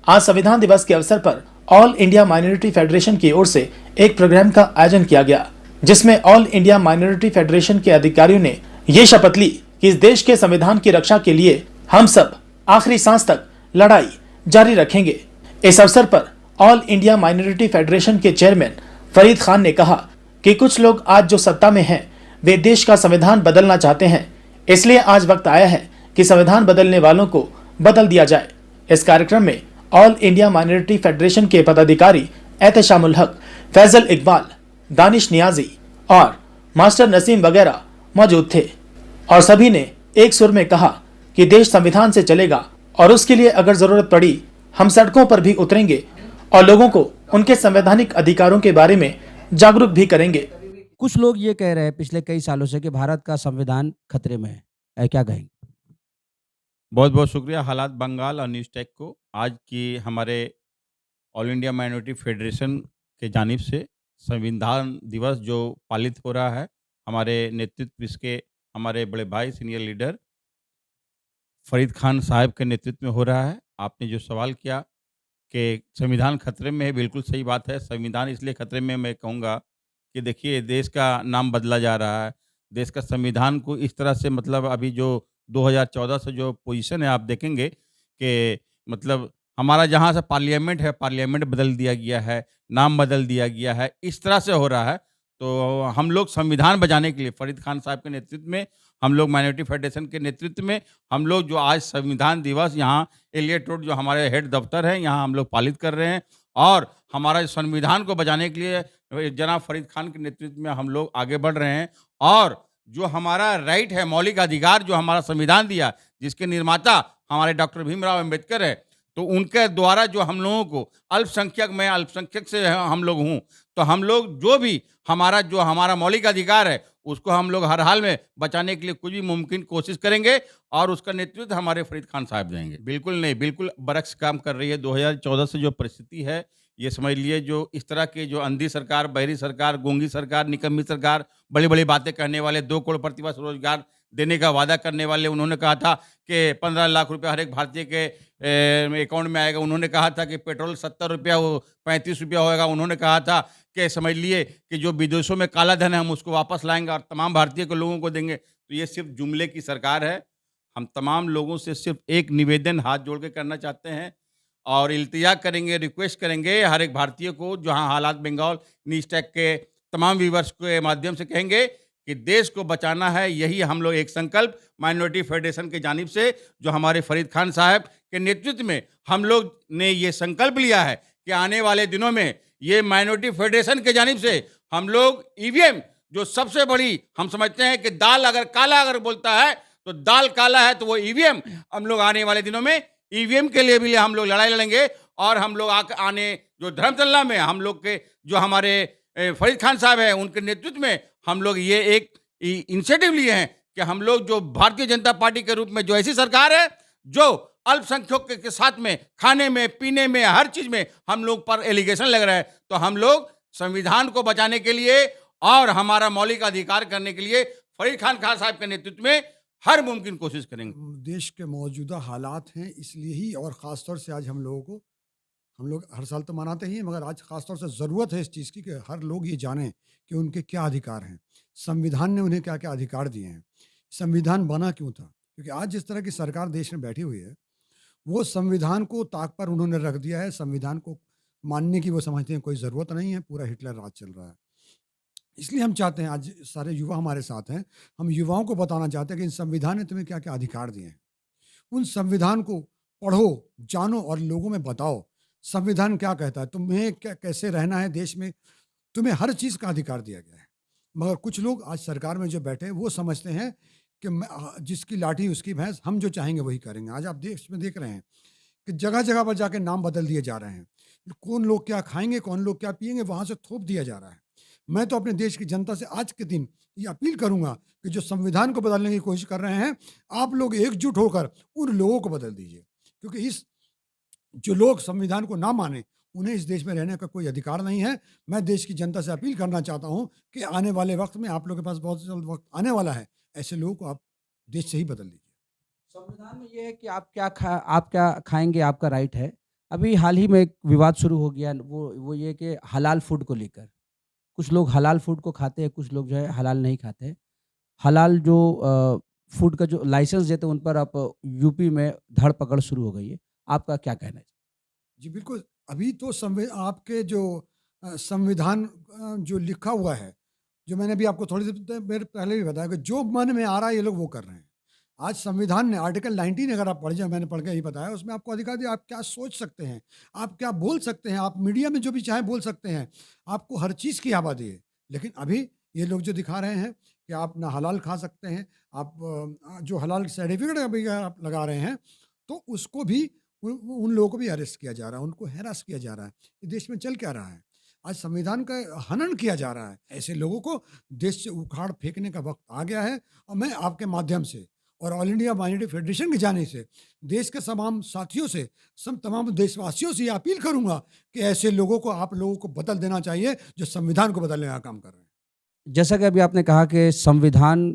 आज संविधान दिवस के अवसर पर ऑल इंडिया माइनॉरिटी फेडरेशन की ओर से एक प्रोग्राम का आयोजन किया गया, जिसमें ऑल इंडिया माइनॉरिटी फेडरेशन के अधिकारियों ने ये शपथ ली कि इस देश के संविधान की रक्षा के लिए हम सब आखिरी सांस तक लड़ाई जारी रखेंगे। इस अवसर पर ऑल इंडिया माइनॉरिटी फेडरेशन के चेयरमैन फरीद खान ने कहा कि कुछ लोग आज जो सत्ता में हैं, वे देश का संविधान बदलना चाहते हैं, इसलिए आज वक्त आया है कि संविधान बदलने वालों को बदल दिया जाए। इस कार्यक्रम में ऑल इंडिया माइनॉरिटी फेडरेशन के पदाधिकारी एहतशामुल हक, फैजल इकबाल, दानिश नियाजी और मास्टर नसीम वगैरह मौजूद थे और सभी ने एक सुर में कहा कि देश संविधान से चलेगा और उसके लिए अगर जरूरत पड़ी हम सड़कों पर भी उतरेंगे और लोगों को उनके संवैधानिक अधिकारों के बारे में जागरूक भी करेंगे। कुछ लोग ये कह रहे हैं पिछले कई सालों से कि भारत का संविधान खतरे में है, क्या कहेंगे? बहुत बहुत शुक्रिया हालात बंगाल और न्यूज़ टेक को आज की हमारे ऑल इंडिया माइनॉरिटी फेडरेशन के जानिब से संविधान दिवस जो पालित हो रहा है, हमारे नेतृत्व इसके हमारे बड़े भाई सीनियर लीडर फरीद खान साहब के नेतृत्व में हो रहा है। आपने जो सवाल किया कि संविधान खतरे में है, बिल्कुल सही बात है। संविधान इसलिए खतरे में मैं कहूँगा कि देखिए देश का नाम बदला जा रहा है। देश का संविधान को इस तरह से मतलब अभी जो 2014 से जो पोजीशन है आप देखेंगे कि मतलब हमारा जहाँ से पार्लियामेंट है, पार्लियामेंट बदल दिया गया है, नाम बदल दिया गया है, इस तरह से हो रहा है। तो हम लोग संविधान बचाने के लिए फरीद खान साहब के नेतृत्व में, हम लोग माइनॉरिटी फेडरेशन के नेतृत्व में, हम लोग जो आज संविधान दिवस यहाँ एलियट रोड जो हमारे हेड दफ्तर है, यहाँ हम लोग पालित कर रहे हैं और हमारा संविधान को बचाने के लिए जनाब फरीद खान के नेतृत्व में हम लोग आगे बढ़ रहे हैं। और जो हमारा राइट है, मौलिक अधिकार जो हमारा संविधान दिया, जिसके निर्माता हमारे डॉक्टर भीमराव अम्बेडकर है, तो उनके द्वारा जो हम लोगों को अल्पसंख्यक, मैं अल्पसंख्यक से हम लोग हूँ, तो हम लोग जो भी हमारा मौलिक अधिकार है उसको हम लोग हर हाल में बचाने के लिए कुछ भी मुमकिन कोशिश करेंगे और उसका नेतृत्व हमारे फरीद खान साहब देंगे। बिल्कुल नहीं, बिल्कुल बरक्स काम कर रही है। 2014 से जो परिस्थिति है, ये समझ लिए जो इस तरह के जो अंधी सरकार, बहरी सरकार, गूंगी सरकार, निकम्मी सरकार, बड़ी बड़ी बातें कहने वाले, 2 करोड़ प्रतिवर्ष रोजगार देने का वादा करने वाले, उन्होंने कहा था कि 15 लाख रुपया हर एक भारतीय के अकाउंट में आएगा। उन्होंने कहा था कि पेट्रोल 70 रुपया वो 35 रुपया होएगा। उन्होंने कहा था कि समझ लिए कि जो विदेशों में काला धन है हम उसको वापस लाएंगे और तमाम भारतीय को लोगों को देंगे। तो ये सिर्फ जुमले की सरकार है। हम तमाम लोगों से सिर्फ एक निवेदन हाथ जोड़ के करना चाहते हैं और इल्तिजा करेंगे, रिक्वेस्ट करेंगे हर एक भारतीय को, जहां हालात बंगाल न्यूज़ टेक के तमाम व्यूवर्स के माध्यम से कहेंगे कि देश को बचाना है। यही हम लोग एक संकल्प माइनॉरिटी फेडरेशन के जानिब से, जो हमारे फरीद खान साहब के नेतृत्व में हम लोग ने ये संकल्प लिया है कि आने वाले दिनों में ये माइनॉरिटी फेडरेशन के जानिब से हम लोग ईवीएम, जो सबसे बड़ी हम समझते हैं कि दाल अगर काला अगर बोलता है तो दाल काला है, तो वो ईवीएम, हम लोग आने वाले दिनों में ईवीएम के लिए भी हम लोग लड़ाई लड़ेंगे। और हम लोग आने जो धर्मतल्ला में हम लोग के जो हमारे फरीद खान साहब हैं, उनके नेतृत्व में हम लोग ये एक इनिशिएटिव लिए हैं कि हम लोग जो भारतीय जनता पार्टी के रूप में जो ऐसी सरकार है जो अल्पसंख्यकों के साथ में खाने में, पीने में, हर चीज में हम लोग पर एलिगेशन लग रहा है, तो हम लोग संविधान को बचाने के लिए और हमारा मौलिक अधिकार करने के लिए फरीद खान साहब के नेतृत्व में हर मुमकिन कोशिश करेंगे। देश के मौजूदा हालात हैं, इसलिए ही और ख़ासतौर से आज हम लोग हर साल तो मनाते ही हैं, मगर आज ख़ासतौर से ज़रूरत है इस चीज़ की कि हर लोग ये जानें कि उनके क्या अधिकार हैं, संविधान ने उन्हें क्या क्या अधिकार दिए हैं, संविधान बना क्यों था। क्योंकि आज जिस तरह की सरकार देश में बैठी हुई है, वो संविधान को ताक पर उन्होंने रख दिया है। संविधान को मानने की वो समझते हैं कोई ज़रूरत नहीं है, पूरा हिटलर राज चल रहा है। इसलिए हम चाहते हैं, आज सारे युवा हमारे साथ हैं, हम युवाओं को बताना चाहते हैं कि इन संविधान ने तुम्हें क्या क्या अधिकार दिए हैं। उन संविधान को पढ़ो, जानो और लोगों में बताओ संविधान क्या कहता है, तुम्हें क्या कैसे रहना है देश में, तुम्हें हर चीज़ का अधिकार दिया गया है। मगर कुछ लोग आज सरकार में जो बैठे हैं वो समझते हैं कि जिसकी लाठी उसकी भैंस, हम जो चाहेंगे वही करेंगे। आज आप देश में देख रहे हैं कि जगह जगह पर जाके नाम बदल दिए जा रहे हैं, कौन लोग क्या खाएंगे, कौन लोग क्या पिएंगे, वहाँ से थोप दिया जा रहा है। मैं तो अपने देश की जनता से आज के दिन ये अपील करूंगा कि जो संविधान को बदलने की कोशिश कर रहे हैं, आप लोग एकजुट होकर उन लोगों को बदल दीजिए। क्योंकि जो लोग संविधान को ना माने, उन्हें इस देश में रहने का कोई अधिकार नहीं है। मैं देश की जनता से अपील करना चाहता हूं कि आने वाले वक्त में, आप लोगों के पास बहुत जल्द वक्त आने वाला है, ऐसे लोगों को आप देश से ही बदल दीजिए। संविधान में ये है कि आप क्या खाएंगे, आपका राइट है। अभी हाल ही में एक विवाद शुरू हो गया, वो ये कि हलाल फूड को लेकर। कुछ लोग हलाल फूड को खाते हैं, कुछ लोग जो है हलाल नहीं खाते। हलाल जो फूड का जो लाइसेंस देते हैं, उन पर अब यूपी में धर-पकड़ शुरू हो गई है। आपका क्या कहना है? जी, बिल्कुल। अभी तो आपके जो संविधान जो लिखा हुआ है, जो मैंने अभी आपको थोड़ी देर पहले भी बताया कि जो मन में आ रहा है ये लोग वो कर रहे हैं। आज संविधान ने आर्टिकल 19 अगर आप पढ़ जाएँ, मैंने पढ़ के यही बताया, उसमें आपको अधिकार दिया, आप क्या सोच सकते हैं, आप क्या बोल सकते हैं, आप मीडिया में जो भी चाहें बोल सकते हैं, आपको हर चीज़ की आज़ादी है। लेकिन अभी ये लोग जो दिखा रहे हैं कि आप ना हलाल खा सकते हैं, आप जो हलाल सर्टिफ़िकेट अभी आप लगा रहे हैं, तो उसको भी उन लोगों को भी अरेस्ट किया जा रहा है, उनको हैरास किया जा रहा है। ये देश में चल क्या रहा है? आज संविधान का हनन किया जा रहा है। ऐसे लोगों को देश से उखाड़ फेंकने का वक़्त आ गया है और मैं आपके माध्यम से और ऑल इंडिया माइनॉरिटी फेडरेशन की जानिब से देश के तमाम साथियों से, सब तमाम देशवासियों से ये अपील करूँगा कि ऐसे लोगों को आप लोगों को बदल देना चाहिए, जो संविधान को बदलने का काम कर रहे हैं। जैसा कि अभी आपने कहा कि संविधान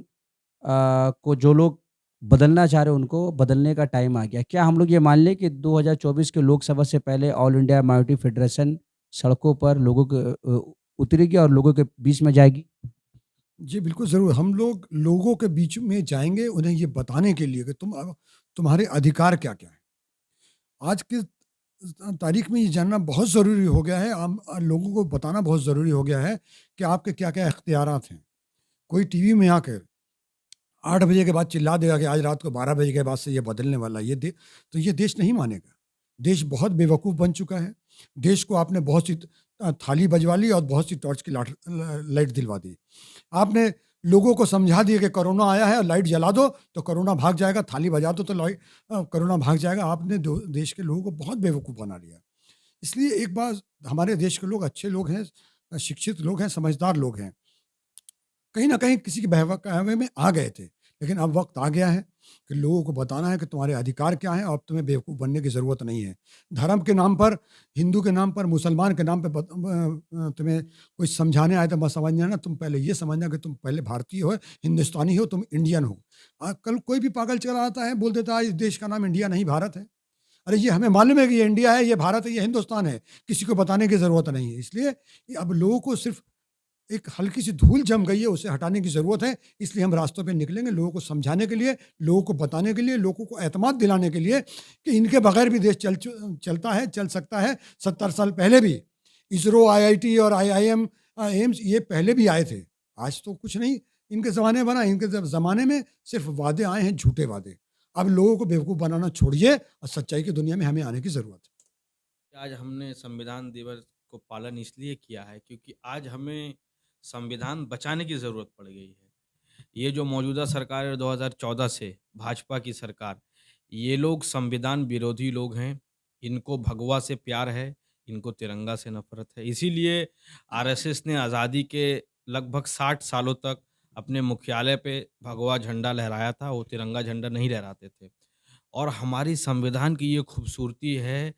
को जो लोग बदलना चाह रहे हैं, उनको बदलने का टाइम आ गया। क्या हम लोग ये मान लें कि 2024 के लोकसभा से पहले ऑल इंडिया माइनॉरिटी फेडरेशन सड़कों पर लोगों के उतरेगी और लोगों के बीच में जाएगी? जी, बिल्कुल ज़रूर। हम लोग लोगों के बीच में जाएँगे उन्हें ये बताने के लिए कि तुम्हारे अधिकार क्या-क्या हैं। आज की तारीख में ये जानना बहुत ज़रूरी हो गया है, आम लोगों को बताना बहुत ज़रूरी हो गया है कि आपके क्या-क्या इख्तियारात हैं। कोई टीवी में आकर 8 बजे के बाद चिल्ला देगा कि आज रात को 12 बजे के बाद से ये बदलने वाला है, तो ये देश नहीं मानेगा। देश बहुत बेवकूफ़ बन चुका है। देश को आपने बहुत सी थाली बजवा ली और बहुत सी टॉर्च की लाइट दिलवा दी। आपने लोगों को समझा दिया कि कोरोना आया है और लाइट जला दो तो कोरोना भाग जाएगा, थाली बजा दो तो कोरोना भाग जाएगा। आपने देश के लोगों को बहुत बेवकूफ़ बना लिया। इसलिए एक बार हमारे देश के लोग अच्छे लोग हैं, शिक्षित लोग हैं, समझदार लोग हैं। कहीं न कहीं किसी के बहकावे में आ गए थे। लेकिन अब वक़्त आ गया है कि लोगों को बताना है कि तुम्हारे अधिकार क्या हैं और अब तुम्हें बेवकूफ़ बनने की ज़रूरत नहीं है। धर्म के नाम पर, हिंदू के नाम पर, मुसलमान के नाम पे तुम्हें कोई समझाने आए तो मत समझना ना, तुम पहले ये समझना कि तुम पहले भारतीय हो, हिंदुस्तानी हो, तुम इंडियन हो। कल कोई भी पागल चला आता है, बोल देता है इस देश का नाम इंडिया नहीं भारत है। अरे ये हमें मालूम है कि ये इंडिया है, ये भारत है, ये हिंदुस्तान है। किसी को बताने की ज़रूरत नहीं है। इसलिए अब लोगों को सिर्फ़ एक हल्की सी धूल जम गई है, उसे हटाने की ज़रूरत है। इसलिए हम रास्तों पे निकलेंगे लोगों को समझाने के लिए, लोगों को बताने के लिए, लोगों को एतमाद दिलाने के लिए कि इनके बगैर भी देश चलता है, चल सकता है। 70 साल पहले भी इसरो, आईआईटी और आईआईएम, एम्स ये पहले भी आए थे। आज तो कुछ नहीं इनके ज़माने बना, इनके ज़माने में सिर्फ़ वादे आए हैं, झूठे वादे। अब लोगों को बेवकूफ़ बनाना छोड़िए और सच्चाई की दुनिया में हमें आने की ज़रूरत है। आज हमने संविधान दिवस को पालन इसलिए किया है क्योंकि आज हमें संविधान बचाने की ज़रूरत पड़ गई है। ये जो मौजूदा सरकार है 2014 से भाजपा की सरकार, ये लोग संविधान विरोधी लोग हैं। इनको भगवा से प्यार है, इनको तिरंगा से नफ़रत है। इसीलिए आरएसएस ने आज़ादी के लगभग 60 सालों तक अपने मुख्यालय पे भगवा झंडा लहराया था, वो तिरंगा झंडा नहीं लहराते थे। और हमारी संविधान की ये खूबसूरती है,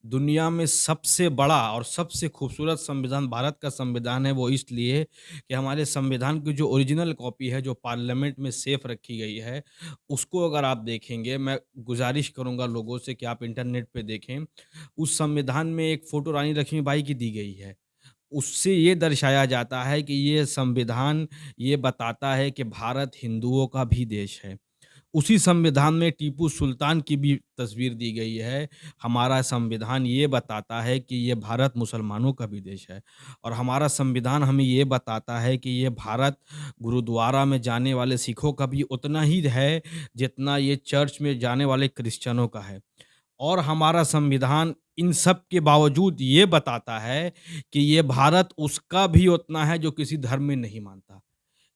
दुनिया में सबसे बड़ा और सबसे खूबसूरत संविधान भारत का संविधान है, वो इसलिए कि हमारे संविधान की जो ओरिजिनल कॉपी है, जो पार्लियामेंट में सेफ रखी गई है, उसको अगर आप देखेंगे, मैं गुज़ारिश करूँगा लोगों से कि आप इंटरनेट पे देखें, उस संविधान में एक फ़ोटो रानी लक्ष्मीबाई की दी गई है। उससे ये दर्शाया जाता है कि ये संविधान ये बताता है कि भारत हिंदुओं का भी देश है। उसी संविधान में टीपू सुल्तान की भी तस्वीर दी गई है। हमारा संविधान ये बताता है कि ये भारत मुसलमानों का भी देश है और हमारा संविधान हमें ये बताता है कि ये भारत गुरुद्वारा में जाने वाले सिखों का भी उतना ही है, जितना ये चर्च में जाने वाले क्रिश्चियनों का है। और हमारा संविधान इन सब के बावजूद ये बताता है कि ये भारत उसका भी उतना है जो किसी धर्म में नहीं मानता।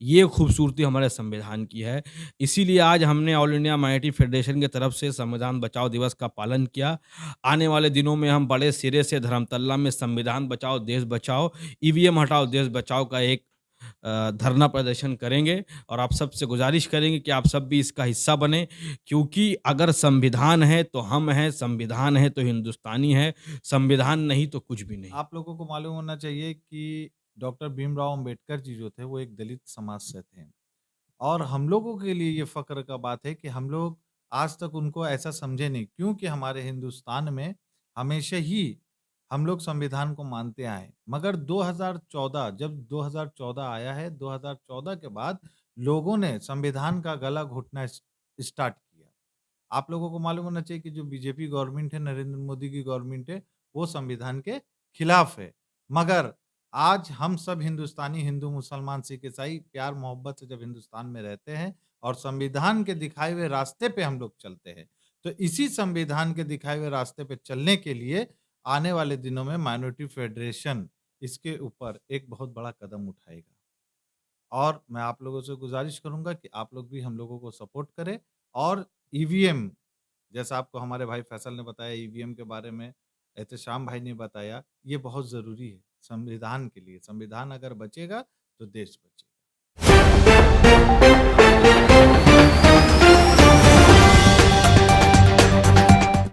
ये खूबसूरती हमारे संविधान की है। इसीलिए आज हमने ऑल इंडिया माइनॉरिटी फेडरेशन की तरफ से संविधान बचाओ दिवस का पालन किया। आने वाले दिनों में हम बड़े सिरे से धर्मतल्ला में संविधान बचाओ, देश बचाओ, ईवीएम हटाओ, देश बचाओ का एक धरना प्रदर्शन करेंगे और आप सबसे गुज़ारिश करेंगे कि आप सब भी इसका हिस्सा बनें, क्योंकि अगर संविधान है तो हम हैं, संविधान है तो हिंदुस्तानी है, संविधान नहीं तो कुछ भी नहीं। आप लोगों को मालूम होना चाहिए कि डॉक्टर भीमराव अंबेडकर जी जो थे वो एक दलित समाज से थे और हम लोगों के लिए ये फ़क्र का बात है कि हम लोग आज तक उनको ऐसा समझे नहीं, क्योंकि हमारे हिंदुस्तान में हमेशा ही हम लोग संविधान को मानते आए, मगर 2014 जब 2014 आया है, 2014 के बाद लोगों ने संविधान का गला घोटना स्टार्ट किया। आप लोगों को मालूम होना चाहिए कि जो बीजेपी गवर्नमेंट है, नरेंद्र मोदी की गवर्नमेंट है, वो संविधान के खिलाफ है। मगर आज हम सब हिंदुस्तानी, हिंदू, मुसलमान, सिख, ईसाई प्यार मोहब्बत से जब हिंदुस्तान में रहते हैं और संविधान के दिखाए हुए रास्ते पे हम लोग चलते हैं, तो इसी संविधान के दिखाए हुए रास्ते पे चलने के लिए आने वाले दिनों में माइनॉरिटी फेडरेशन इसके ऊपर एक बहुत बड़ा कदम उठाएगा। और मैं आप लोगों से गुजारिश करूंगा कि आप लोग भी हम लोगों को सपोर्ट करें और ईवीएम, जैसा आपको हमारे भाई फैसल ने बताया ईवीएम के बारे में, एहतेशाम भाई ने बताया, ये बहुत ज़रूरी है संविधान के लिए। संविधान अगर बचेगा तो देश बचेगा।